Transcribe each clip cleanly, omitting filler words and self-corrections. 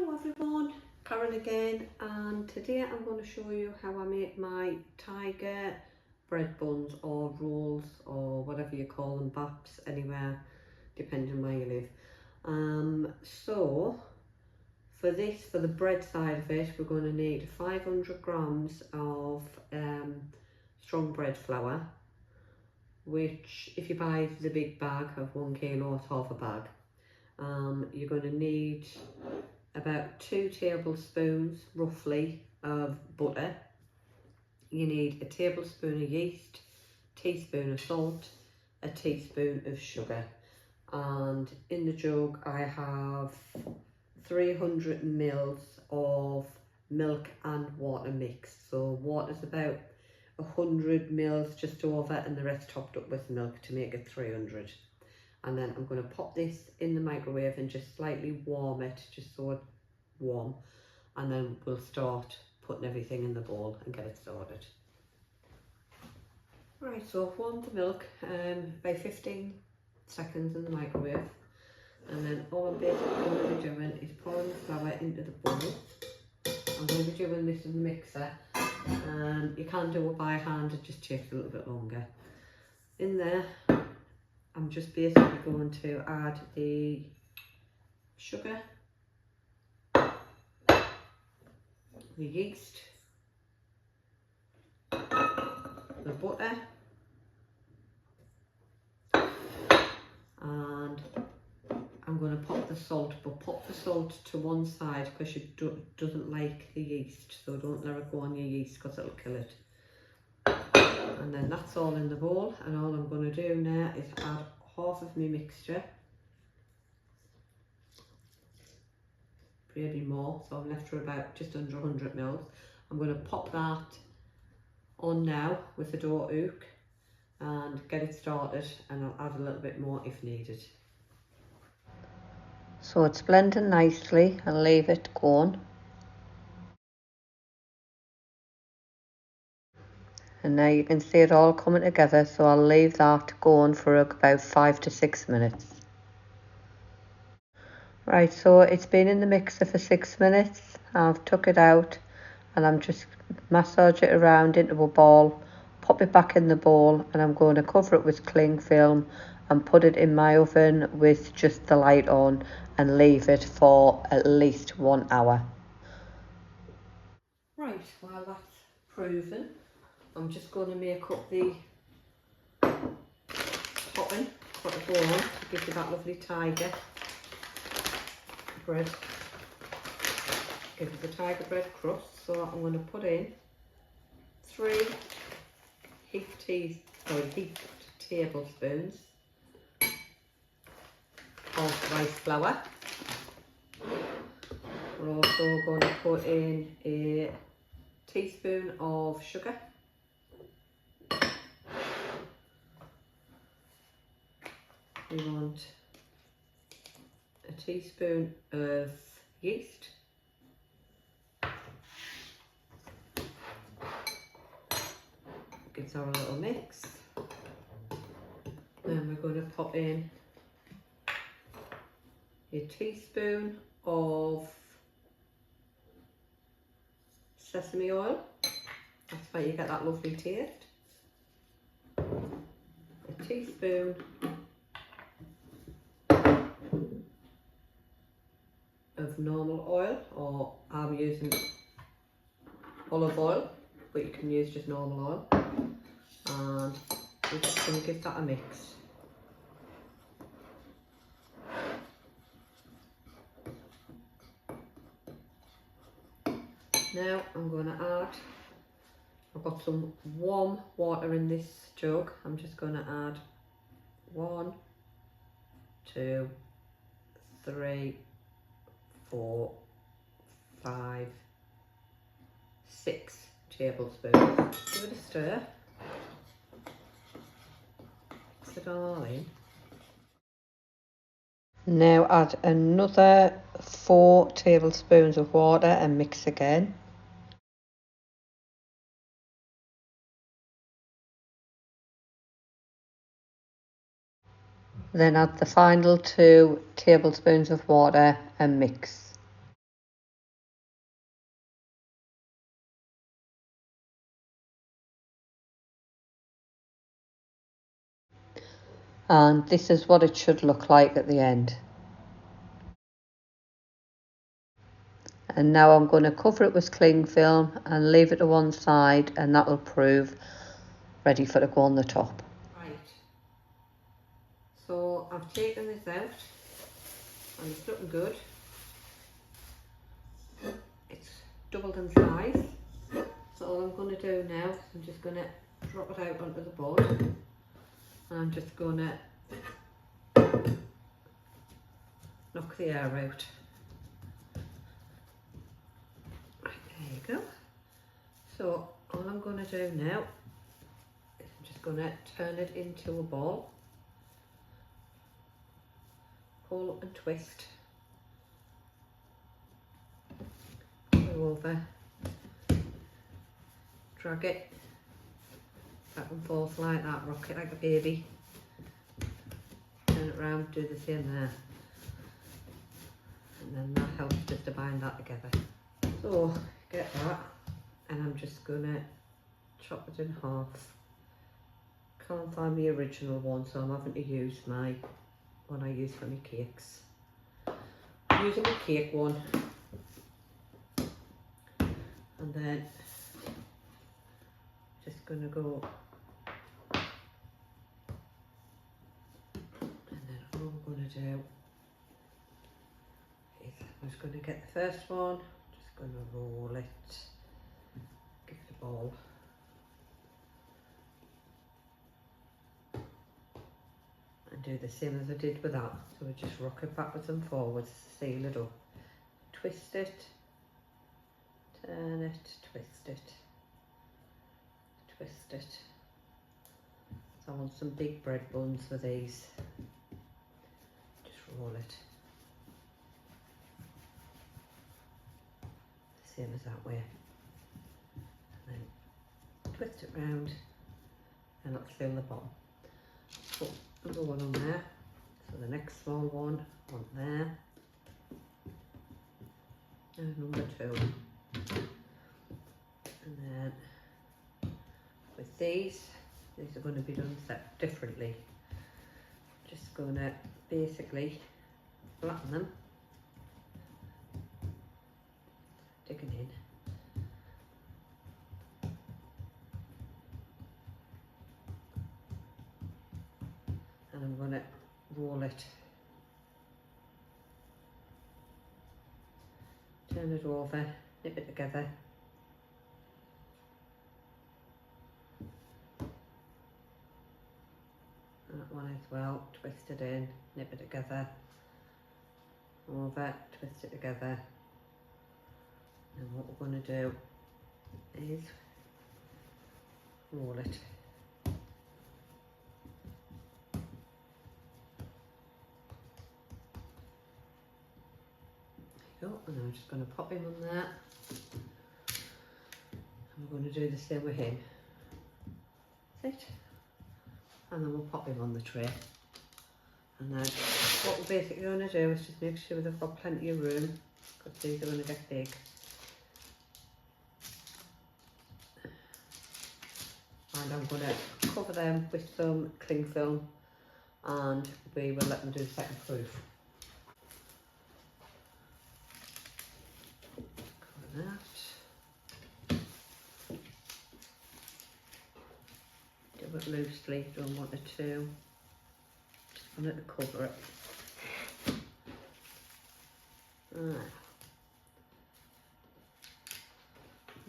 Hello everyone, Karen again, and today I'm going to show you how I make my tiger bread buns or rolls or whatever you call them, baps, anywhere depending where you live. So for the bread side of it, we're going to need 500 grams of strong bread flour, which if you buy the big bag of 1 kilo, it's half a bag. You're going to need about 2 tablespoons roughly of butter. You need a tablespoon of yeast, teaspoon of salt, a teaspoon of sugar, and in the jug I have 300 mils of milk and water mixed. So water's about 100 mils just over, and the rest topped up with milk to make it 300. And then I'm going to pop this in the microwave and just slightly warm it, just so it's warm, and then we'll start putting everything in the bowl and get it started. Right, so I've warmed the milk by 15 seconds in the microwave, and then all I'm basically going to be doing is pouring the flour into the bowl. I'm going to be doing this in the mixer. You can do it by hand, it just takes a little bit longer. In there, I'm just basically going to add the sugar, the yeast, the butter, and I'm going to pop the salt, but pop the salt to one side because she doesn't like the yeast, so don't let it go on your yeast because it'll kill it. And then that's all in the bowl, and all I'm going to do now is add half of my mixture, maybe more, so I'm left for about just under 100 mils. I'm going to pop that on now with the door hook and get it started, and I'll add a little bit more if needed. So it's blending nicely, and leave it going. And now you can see it all coming together, so I'll leave that going for about 5 to 6 minutes. Right, so it's been in the mixer for 6 minutes. I've took it out and I'm just massage it around into a ball, pop it back in the bowl, and I'm going to cover it with cling film and put it in my oven with just the light on and leave it for at least 1 hour. Right, while that's proven, I'm just going to make up the topping for the bowl to give you that lovely tiger bread. Give it the tiger bread crust. So I'm going to put in 3 heaped tablespoons of rice flour. We're also going to put in a teaspoon of sugar, we want a teaspoon of yeast, gives our little mix. Then we're going to pop in a teaspoon of sesame oil, that's why you get that lovely taste. A teaspoon of normal oil, or I'm using olive oil, but you can use just normal oil, and we're just going to give that a mix. Now I'm going to add, I've got some warm water in this jug, I'm just going to add 1, 2, 3, 4, 5, 6 tablespoons. Give it a stir, mix it all in. Now add another 4 tablespoons of water and mix again. Then add the final 2 tablespoons of water and mix. And this is what it should look like at the end. And now I'm going to cover it with cling film and leave it to one side, and that will prove ready for it to go on the top. Right, so I've taken this out and it's looking good. It's doubled in size. So all I'm going to do now is I'm just going to drop it out onto the board, and I'm just going to knock the air out. Right, there you go. So all I'm going to do now is I'm just going to turn it into a ball, pull and twist, go over, drag it back and forth like that, rock it like a baby, turn it round, do the same there, and then that helps just to bind that together. So get that, and I'm just gonna chop it in half. Can't find the original one, so I'm having to use my one I use for my cakes. I'm using my cake one, and then just gonna go, and then all I'm gonna do is I'm just gonna get the first one, just gonna roll it, give it a ball. And do the same as I did with that. So we just rock it backwards and forwards, seal it up, twist it, turn it, twist it, twist it. So I want some big bread buns for these. Just roll it. Same as that way. And then twist it round and it'll seal the bottom. Put another one on there. So the next small one on there. And number 2. And then with these are going to be done set differently. Just going to basically flatten them, digging in, and I'm going to roll it, turn it over, nip it together, that one as well, twist it in, nip it together, over, twist it together, and what we're going to do is roll it. There you go, and I'm just going to pop him on there, and we're going to do the same with him. That's it. And then we'll pop him on the tray. And then what we're basically going to do is just make sure they've got plenty of room, because these are going to get big. And I'm going to cover them with some cling film, and we will let them do the second proof. Cover that. Do it loosely, don't want it to. Just want it to cover it.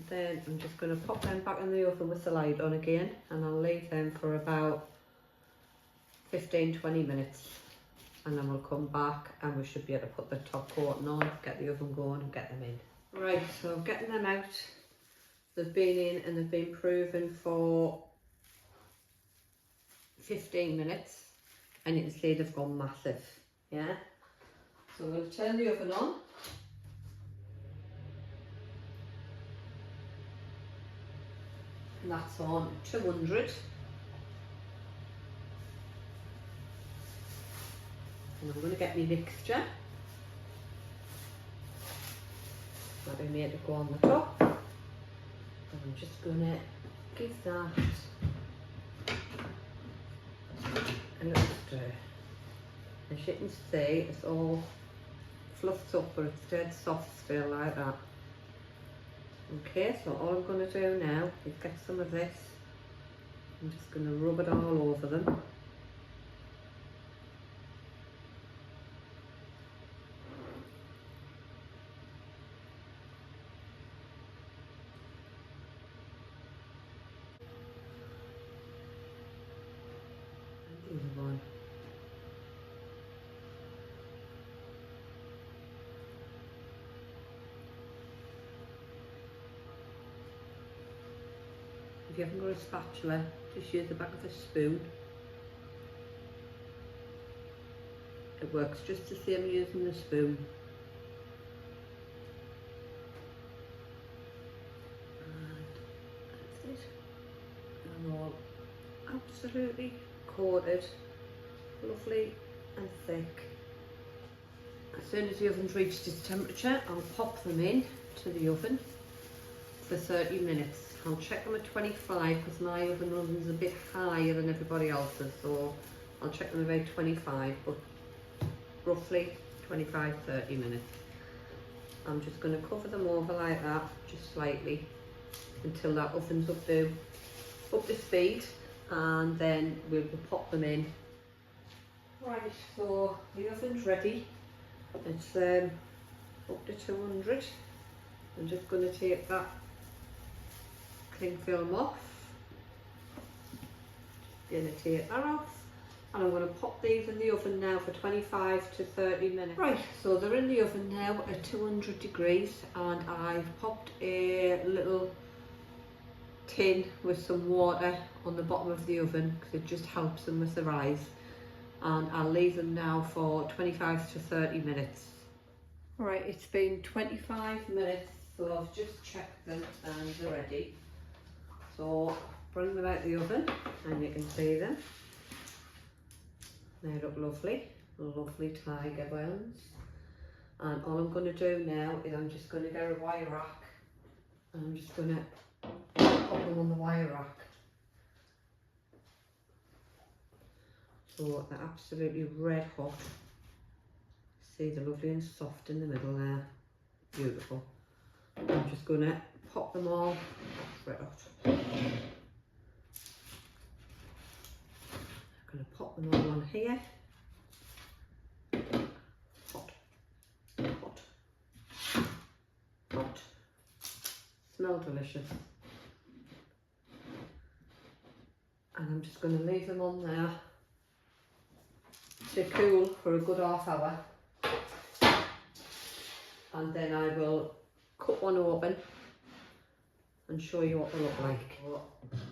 Then I'm just going to pop them back in the oven with the light on again, and I'll leave them for about 15-20 minutes, and then we'll come back and we should be able to put the top coating on, get the oven going and get them in. Right, so I'm getting them out. They've been in and they've been proven for 15 minutes, and you can see they've gone massive, yeah? So we'll turn the oven on. And that's on 200. And I'm going to get my mixture that we made to go on the top. And I'm just going to give that a little stir. as you can see, it's all fluffed up, but it's dead soft still like that. Okay, so all I'm going to do now is get some of this. I'm just going to rub it all over them. And the other one. If you haven't got a spatula, just use the back of a spoon. It works just the same using the spoon. And that's it. And all absolutely coated, lovely and thick. As soon as the oven's reached its temperature, I'll pop them in to the oven for 30 minutes. I'll check them at 25 because my oven runs a bit higher than everybody else's, so I'll check them about 25, but roughly 25-30 minutes. I'm just going to cover them over like that, just slightly, until that oven's up to speed, and then we'll pop them in. Right, so the oven's ready. It's up to 200. I'm just going to take that cling film off. Going to take that off, and I'm going to pop these in the oven now for 25 to 30 minutes. Right, so they're in the oven now at 200 degrees, and I've popped a little tin with some water on the bottom of the oven because it just helps them with the rise. And I'll leave them now for 25 to 30 minutes. Right, it's been 25 minutes, so I've just checked them and they're ready. So bring them out the oven and you can see them. They look lovely, lovely tiger buns. And all I'm going to do now is I'm just going to get a wire rack and I'm just going to put them on the wire rack. So they're absolutely red hot. See, they're lovely and soft in the middle there. Beautiful. I'm just going to pop them all red hot. I'm going to pop them all on here. Hot, hot, hot. Smell delicious. And I'm just going to leave them on there to cool for a good half hour, and then I will cut one open and show you what they look like.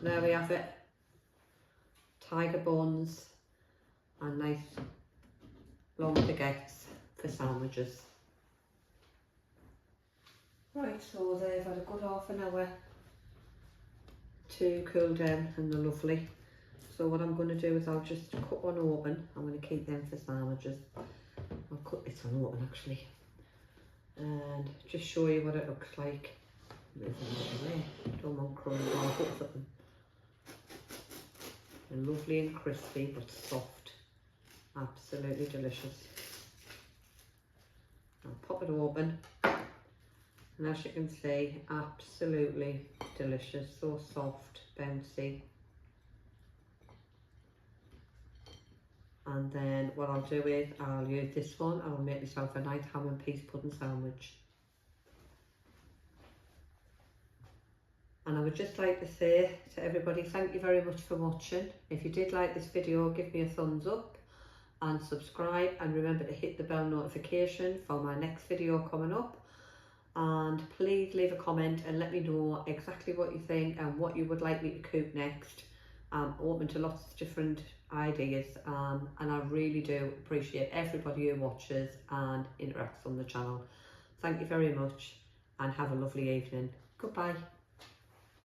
There we have it, tiger buns and nice long baguettes for sandwiches. Right, so they've had a good half an hour to cool down and they're lovely. So what I'm going to do is I'll just cut one open. I'm going to keep them for sandwiches. I'll cut this one open actually, and just show you what it looks like. Don't want crumbs all over them. They're lovely and crispy but soft. Absolutely delicious. I'll pop it open, and as you can see, absolutely delicious. So soft, bouncy. And then what I'll do is I'll use this one. I'll make myself a nice ham and peas pudding sandwich. And I would just like to say to everybody, thank you very much for watching. If you did like this video, give me a thumbs up and subscribe, and remember to hit the bell notification for my next video coming up. And please leave a comment and let me know exactly what you think and what you would like me to cook next. I'm open to lots of different ideas, and I really do appreciate everybody who watches and interacts on the channel. Thank you very much and have a lovely evening. Goodbye.